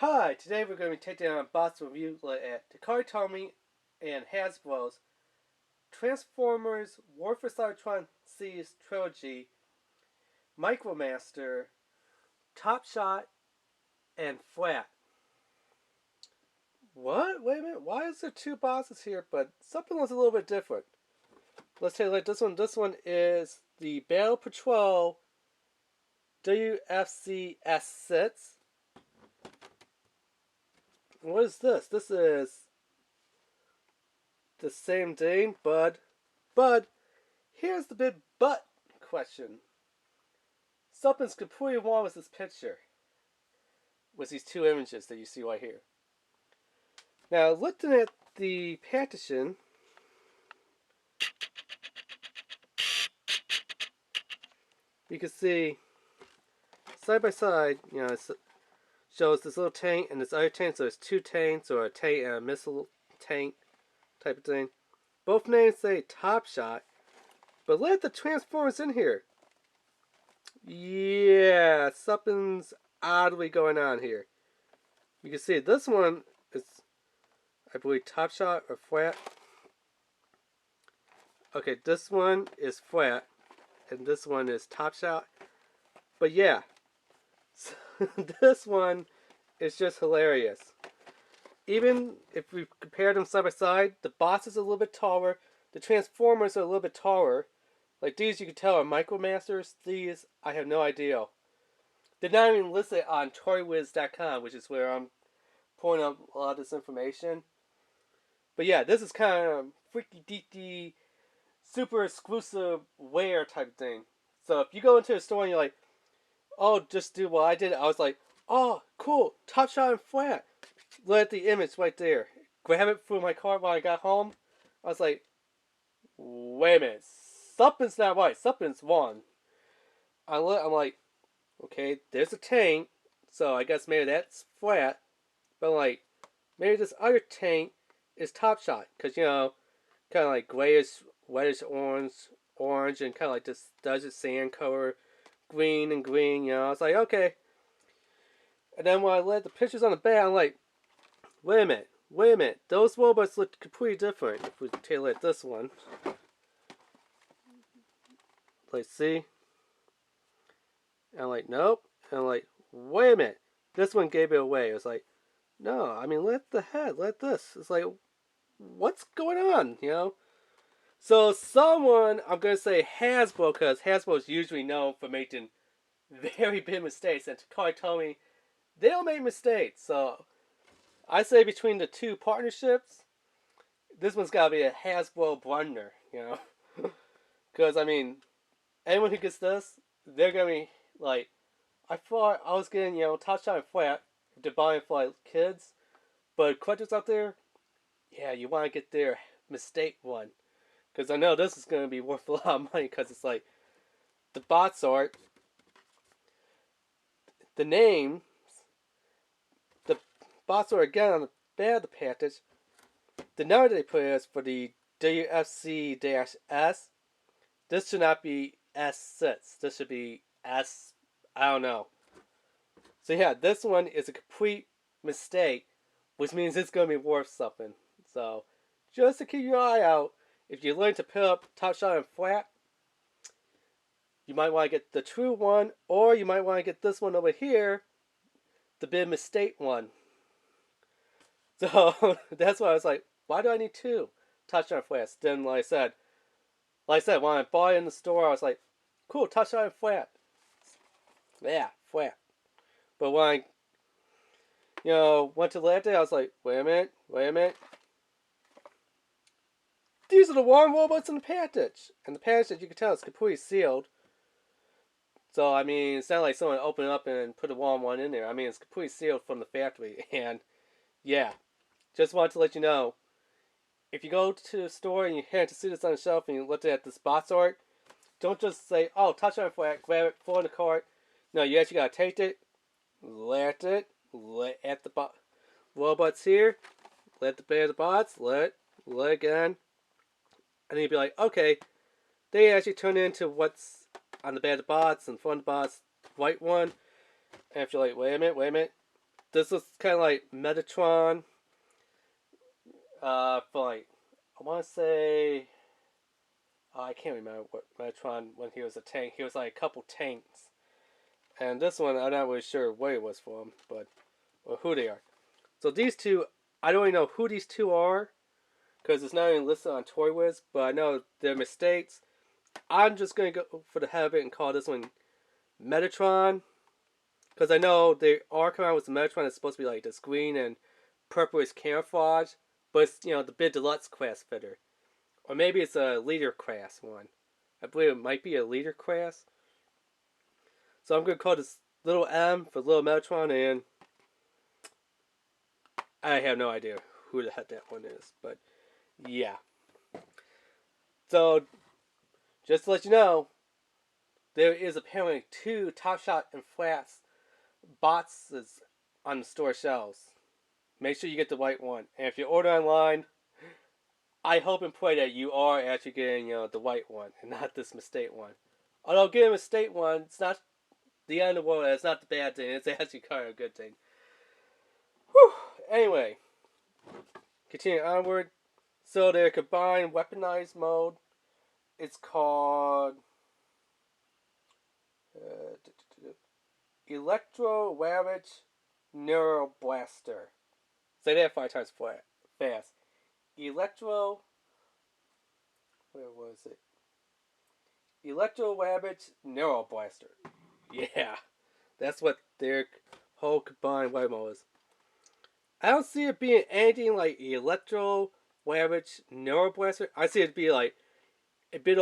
Hi, today we're going to be taking on a box review at Takara and Hasbro's Transformers War for Cybertron Series Trilogy, Micromaster, Topshot, and Flat. What? Wait a minute, why is there two boxes here, but something was a little bit different. Let's take a look at this one. This one is the Battle Patrol WFC S6. What is this? This is the same thing, but here's the big but question. Something's completely wrong with this picture. With these two images that you see right here. Now, looking at the partition, you can see side by side, it shows this little tank and this other tank. So there's two tanks, or a tank and a missile tank type of thing. Both names say Top Shot, but look at the Transformers in here. Yeah, something's oddly going on here. You can see this one is, I believe, Top Shot or Flat. Okay, this one is Flat, and this one is Top Shot. But yeah, this one is just hilarious. Even if we compare them side by side, the boss is a little bit taller. The Transformers are a little bit taller. Like these, you can tell are Micromasters. These, I have no idea. They're not even listed on ToyWiz.com, which is where I'm pulling up a lot of this information. But yeah, this is kind of freaky deaky, super exclusive wear type thing. So if you go into a store and you're like, oh, just do what I did, I was like, oh, cool, Top Shot and Flat. Look at the image right there. Grab it from my car when I got home. I was like, wait a minute, something's not right, something's wrong. I'm like, okay, there's a tank, so I guess maybe that's Flat. But like, maybe this other tank is Top Shot, because kind of like grayish, reddish orange, and kind of like this desert sand color, green and green. I was like, okay. And then when I read the pictures on the back, I'm like, wait a minute, those robots look completely different. If we take a look at this one, like, see? And I'm like, nope. And I'm like, wait a minute, this one gave it away. It was like, no, I mean, let the head, let this. It's like, what's going on, So someone, I'm going to say Hasbro, because Hasbro is usually known for making very big mistakes. And Takara told me they don't make mistakes. So I say between the two partnerships, this one's got to be a Hasbro blunder, Because, I mean, anyone who gets this, they're going to be like, I thought I was getting, Top Shot and Flat to buy for like kids. But collectors out there, yeah, you want to get their mistake one. Because I know this is going to be worth a lot of money, because it's like the box art, the name, the box art again on the back of the package, the number they put is for the WFC-S. This should not be S6. This should be S, I don't know. So yeah, this one is a complete mistake, which means it's going to be worth something. So just to keep your eye out, if you're looking to pick up Top Shot and Flat, you might want to get the true one, or you might want to get this one over here, the big mistake one. So that's why I was like, why do I need two Top Shot and Flats? Then, like I said, when I bought it in the store, I was like, cool, Top Shot and Flat. Yeah, Flat. But when I, went to the day, I was like, wait a minute. These are the wrong robots in the package. And the package, you can tell, is completely sealed. So, I mean, it's not like someone opened it up and put the wrong one in there. I mean, it's completely sealed from the factory. And, yeah, just wanted to let you know, if you go to the store and you happen to see this on the shelf and you look at this box art, don't just say, oh, touch on it, grab it, throw it in the cart. No, you actually got to take it, let at the robots here, let the bear the bots, let again. And then you'd be like, okay, they actually turn into what's on the back of the bots and front of the bots, white one. And if you're like, wait a minute, this was kind of like Metatron. For like, I want to say, I can't remember what Metatron when he was a tank. He was like a couple tanks, and this one I'm not really sure what it was for him, but or who they are. So these two, I don't even know who these two are because it's not even listed on Toy Wiz, but I know they're mistakes. I'm just gonna go for the hell of it and call this one Metatron because I know they are coming out with the Metatron that's supposed to be like this green and purplish camouflage, but it's the big deluxe class fitter, or maybe it's a leader class one. I believe it might be a leader class. So I'm gonna call this little M for little Metatron, and I have no idea who the heck that one is, but yeah. So just to let you know, there is apparently 2 Topshot and Flats boxes on the store shelves. Make sure you get the white one. And if you order online, I hope and pray that you are actually getting the white one and not this mistake one. Although getting a mistake one, it's not the end of the world. It's not the bad thing. It's actually kind of a good thing. Whew. Anyway, continuing onward. So their combined weaponized mode. It's called Electro Ravage Neural Blaster. Say that 5 times fast. Electro. Where was it? Electro Ravage Neural Blaster. Yeah, that's what their whole combined weapon is. I don't see it being anything like Electro Ravage Neural Blaster. I see it be like a bit